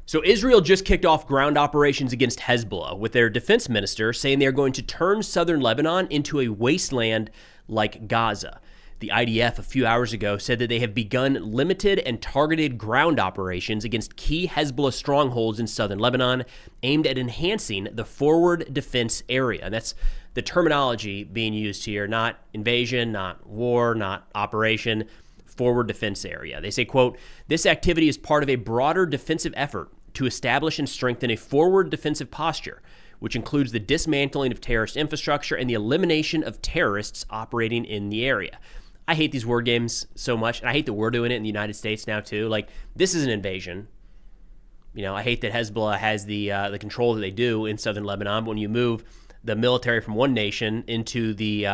So Israel just kicked off ground operations against Hezbollah, with their defense minister saying they're going to turn southern Lebanon into a wasteland like Gaza. The IDF a few hours ago said that they have begun limited and targeted ground operations against key Hezbollah strongholds in southern Lebanon, aimed at enhancing the forward defense area. And that's the terminology being used here, not invasion, not war, not operation, forward defense area. They say, quote, "This activity is part of a broader defensive effort to establish and strengthen a forward defensive posture, which includes the dismantling of terrorist infrastructure and the elimination of terrorists operating in the area." I hate these word games so much, and I hate that we're doing it in the United States now too. Like, this is an invasion. You know, I hate that Hezbollah has the control that they do in southern Lebanon. But when you move the military from one nation into the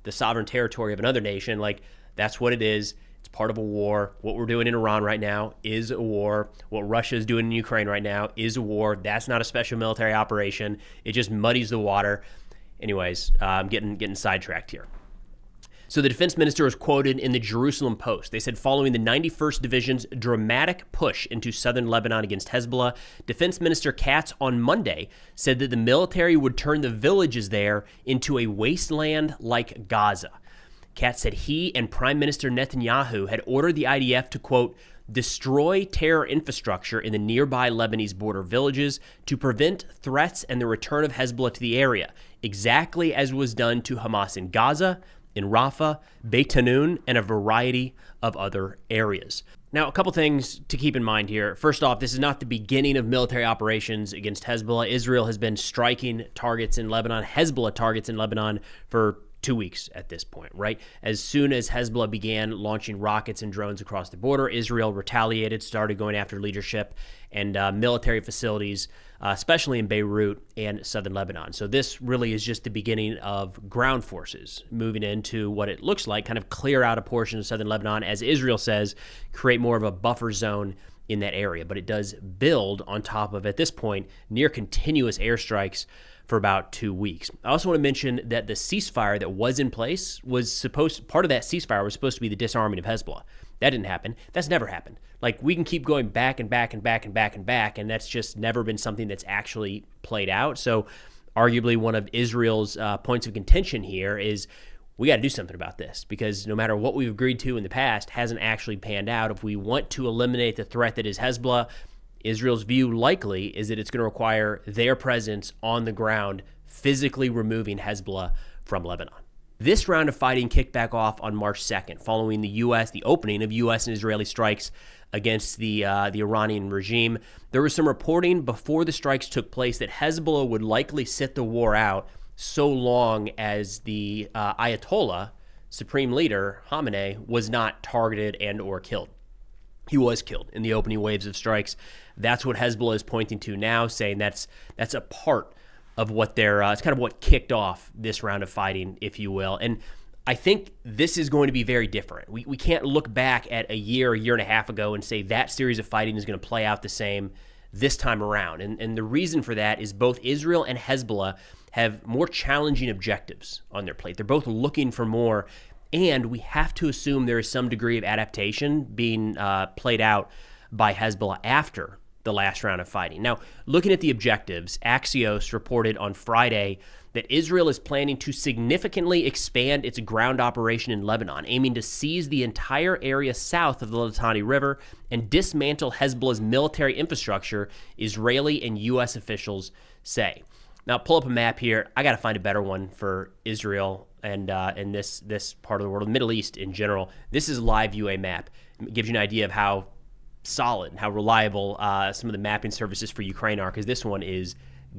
sovereign territory of another nation, like, that's what it is. It's part of a war. What we're doing in Iran right now is a war. What Russia is doing in Ukraine right now is a war. That's not a special military operation. It just muddies the water. Anyways, I'm getting sidetracked here. So the defense minister was quoted in the Jerusalem Post. They said, following the 91st Division's dramatic push into southern Lebanon against Hezbollah, Defense Minister Katz on Monday said that the military would turn the villages there into a wasteland like Gaza. Katz said he and Prime Minister Netanyahu had ordered the IDF to, quote, "destroy terror infrastructure in the nearby Lebanese border villages to prevent threats and the return of Hezbollah to the area, exactly as was done to Hamas in Gaza, in Rafah, Beit Hanun, and a variety of other areas." Now, a couple things to keep in mind here. First off, this is not the beginning of military operations against Hezbollah. Israel has been striking targets in Lebanon, Hezbollah targets in Lebanon, for 2 weeks at this point, right? As soon as Hezbollah began launching rockets and drones across the border, Israel retaliated, started going after leadership and military facilities, especially in Beirut and southern Lebanon. So this really is just the beginning of ground forces moving into what it looks like, kind of clear out a portion of southern Lebanon, as Israel says, create more of a buffer zone in that area. But it does build on top of, at this point, near continuous airstrikes for about 2 weeks. I also want to mention that the ceasefire that was in place part of that ceasefire was supposed to be the disarming of Hezbollah. That didn't happen. That's never happened. Like, we can keep going back and back and back and back and back, and that's just never been something that's actually played out. So arguably one of Israel's points of contention here is we got to do something about this, because no matter what we've agreed to in the past hasn't actually panned out. If we want to eliminate the threat that is Hezbollah, Israel's view likely is that it's going to require their presence on the ground, physically removing Hezbollah from Lebanon. This round of fighting kicked back off on March 2nd, following the opening of U.S. and Israeli strikes against the Iranian regime. There was some reporting before the strikes took place that Hezbollah would likely sit the war out so long as the Ayatollah, supreme leader Khamenei, was not targeted and or killed. He was killed in the opening waves of strikes. That's what Hezbollah is pointing to now, saying that's a part of what it's kind of what kicked off this round of fighting, if you will. And I think this is going to be very different. We can't look back at a year and a half ago and say that series of fighting is going to play out the same this time around. And the reason for that is both Israel and Hezbollah have more challenging objectives on their plate. They're both looking for more. And we have to assume there is some degree of adaptation being played out by Hezbollah after the last round of fighting. Now, looking at the objectives, Axios reported on Friday that Israel is planning to significantly expand its ground operation in Lebanon, aiming to seize the entire area south of the Litani River and dismantle Hezbollah's military infrastructure, Israeli and U.S. officials say. Now, pull up a map here. I got to find a better one for Israel and this part of the world, the Middle East in general. This is a live UA map. It gives you an idea of how solid, how reliable some of the mapping services for Ukraine are, because this one is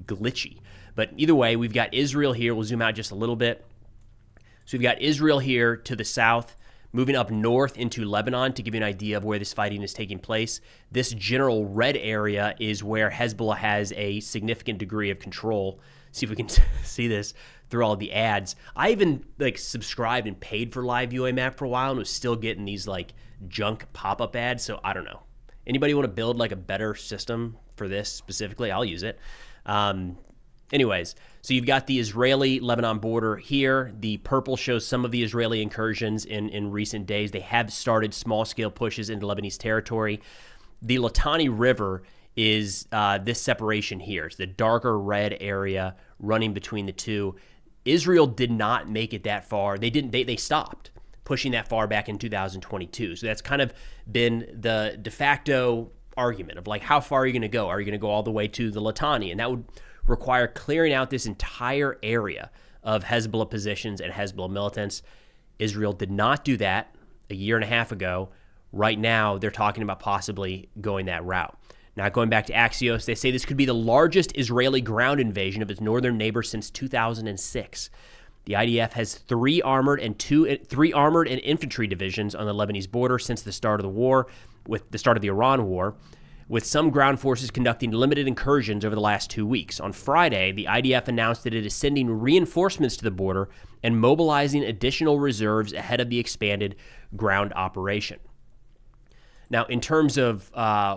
glitchy. But either way, we've got Israel here. We'll zoom out just a little bit. So we've got Israel here to the south, moving up north into Lebanon to give you an idea of where this fighting is taking place. This general red area is where Hezbollah has a significant degree of control. See if we can see this through all the ads. I even subscribed and paid for Live UA Map for a while and was still getting these junk pop-up ads. So I don't know. Anybody want to build a better system for this specifically? I'll use it. Anyways, so you've got the Israeli-Lebanon border here. The purple shows some of the Israeli incursions in recent days. They have started small-scale pushes into Lebanese territory. The Litani River is this separation here. It's the darker red area running between the two. Israel did not make it that far. They stopped pushing that far back in 2022. So that's kind of been the de facto argument of like, how far are you going to go? Are you going to go all the way to the Litani? And that would require clearing out this entire area of Hezbollah positions and Hezbollah militants. Israel did not do that a year and a half ago. Right now, they're talking about possibly going that route. Now, going back to Axios, they say this could be the largest Israeli ground invasion of its northern neighbor since 2006. The IDF has three armored and infantry divisions on the Lebanese border since the start of the war, with the start of the Iran war, with some ground forces conducting limited incursions over the last 2 weeks. On Friday, the IDF announced that it is sending reinforcements to the border and mobilizing additional reserves ahead of the expanded ground operation. Now, in terms of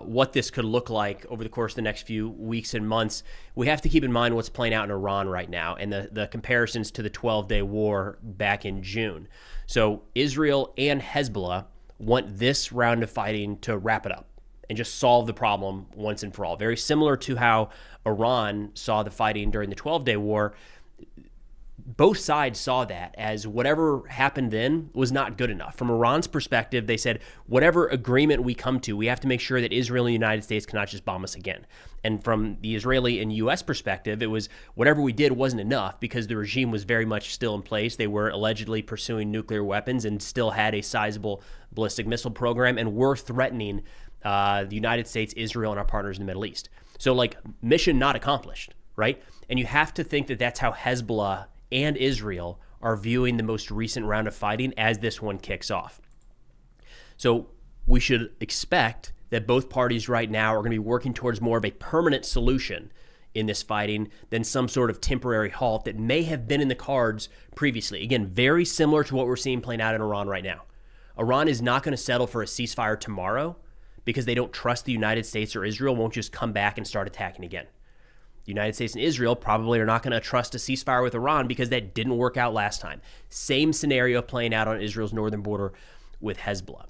what this could look like over the course of the next few weeks and months, we have to keep in mind what's playing out in Iran right now and the comparisons to the 12-day war back in June. So Israel and Hezbollah want this round of fighting to wrap it up and just solve the problem once and for all. Very similar to how Iran saw the fighting during the 12-day war. Both sides saw that as whatever happened then was not good enough. From Iran's perspective, they said, whatever agreement we come to, we have to make sure that Israel and the United States cannot just bomb us again. And from the Israeli and U.S. perspective, it was whatever we did wasn't enough because the regime was very much still in place. They were allegedly pursuing nuclear weapons and still had a sizable ballistic missile program and were threatening the United States, Israel, and our partners in the Middle East. So, like, mission not accomplished, right? And you have to think that that's how Hezbollah and Israel are viewing the most recent round of fighting as this one kicks off. So we should expect that both parties right now are going to be working towards more of a permanent solution in this fighting than some sort of temporary halt that may have been in the cards previously. Again, very similar to what we're seeing playing out in Iran right now. Iran is not going to settle for a ceasefire tomorrow because they don't trust the United States or Israel won't just come back and start attacking again. The United States and Israel probably are not going to trust a ceasefire with Iran because that didn't work out last time. Same scenario playing out on Israel's northern border with Hezbollah.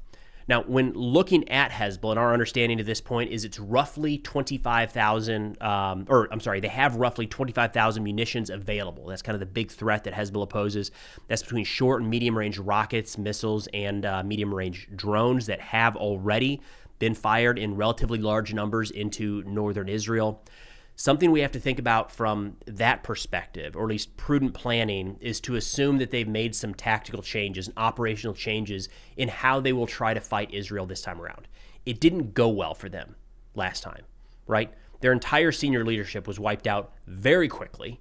Now, when looking at Hezbollah, and our understanding to this point is it's roughly 25,000, they have roughly 25,000 munitions available. That's kind of the big threat that Hezbollah poses. That's between short and medium-range rockets, missiles, and medium-range drones that have already been fired in relatively large numbers into northern Israel. Something we have to think about from that perspective, or at least prudent planning, is to assume that they've made some tactical changes and operational changes in how they will try to fight Israel this time around. It didn't go well for them last time, right? Their entire senior leadership was wiped out very quickly.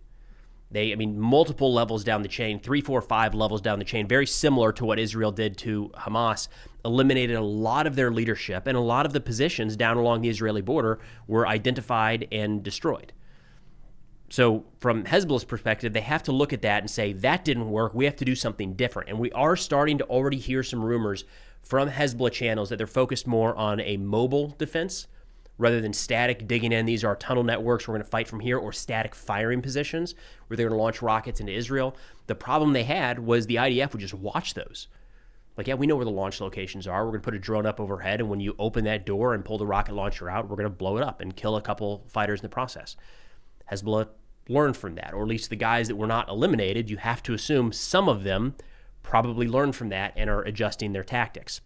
Multiple levels down the chain, 3, 4, 5 levels down the chain, very similar to what Israel did to Hamas, eliminated a lot of their leadership, and a lot of the positions down along the Israeli border were identified and destroyed. So from Hezbollah's perspective, they have to look at that and say, that didn't work, we have to do something different. And we are starting to already hear some rumors from Hezbollah channels that they're focused more on a mobile defense rather than static digging in. These are tunnel networks, we're going to fight from here, or static firing positions where they're going to launch rockets into Israel. The problem they had was the IDF would just watch those. Like, yeah, we know where the launch locations are. We're going to put a drone up overhead, and when you open that door and pull the rocket launcher out, we're going to blow it up and kill a couple fighters in the process. Hezbollah learned from that, or at least the guys that were not eliminated, you have to assume some of them probably learned from that and are adjusting their tactics.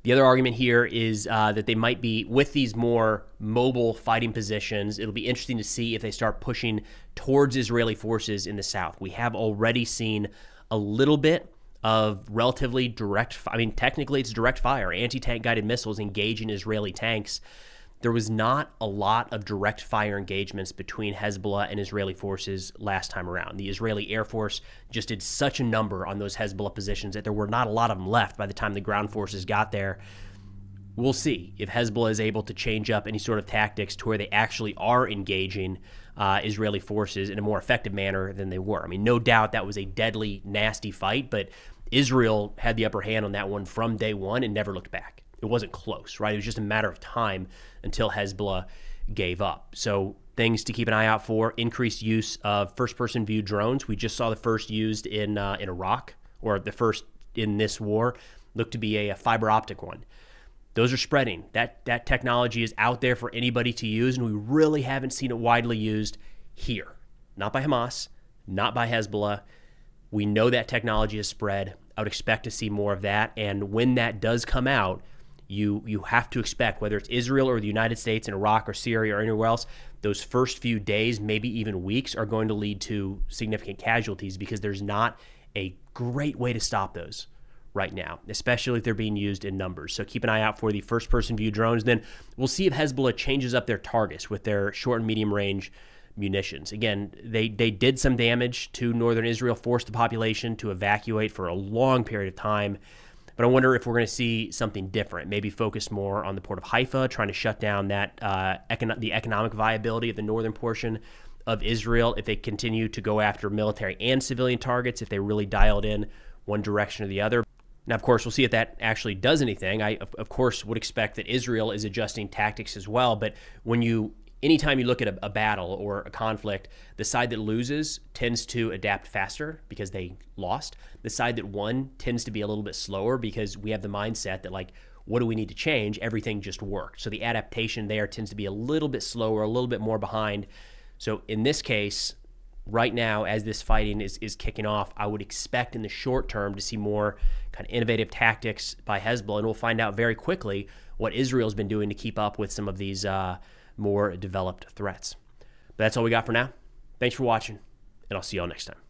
The other argument here is that they might be, with these more mobile fighting positions, it'll be interesting to see if they start pushing towards Israeli forces in the south. We have already seen a little bit of relatively direct, technically it's direct fire, anti-tank guided missiles engaging Israeli tanks. There was not a lot of direct fire engagements between Hezbollah and Israeli forces last time around. The Israeli Air Force just did such a number on those Hezbollah positions that there were not a lot of them left by the time the ground forces got there. We'll see if Hezbollah is able to change up any sort of tactics to where they actually are engaging Israeli forces in a more effective manner than they were. No doubt that was a deadly, nasty fight, but Israel had the upper hand on that one from day one and never looked back. It wasn't close, right? It was just a matter of time until Hezbollah gave up. So things to keep an eye out for: increased use of first-person view drones. We just saw the first used in Iraq, or the first in this war, looked to be a fiber optic one. those are spreading. That technology is out there for anybody to use, and we really haven't seen it widely used here. Not by Hamas, not by Hezbollah. We know that technology is spread. I would expect to see more of that, and when that does come out, you have to expect, whether it's Israel or the United States and Iraq or Syria or anywhere else, those first few days, maybe even weeks, are going to lead to significant casualties because there's not a great way to stop those right now, especially if they're being used in numbers. So keep an eye out for the first-person view drones. Then we'll see if Hezbollah changes up their targets with their short and medium-range munitions. Again, they did some damage to northern Israel, forced the population to evacuate for a long period of time. But I wonder if we're going to see something different, maybe focus more on the port of Haifa, trying to shut down that the economic viability of the northern portion of Israel if they continue to go after military and civilian targets, if they really dialed in one direction or the other. Now, of course, we'll see if that actually does anything. I, of course, would expect that Israel is adjusting tactics as well. But anytime you look at a battle or a conflict, the side that loses tends to adapt faster because they lost. The side that won tends to be a little bit slower because we have the mindset that, like, what do we need to change? Everything just worked. So the adaptation there tends to be a little bit slower, a little bit more behind. So in this case, right now, as this fighting is kicking off, I would expect in the short term to see more kind of innovative tactics by Hezbollah, and we'll find out very quickly what Israel's been doing to keep up with some of these more developed threats. But that's all we got for now. Thanks for watching, and I'll see y'all next time.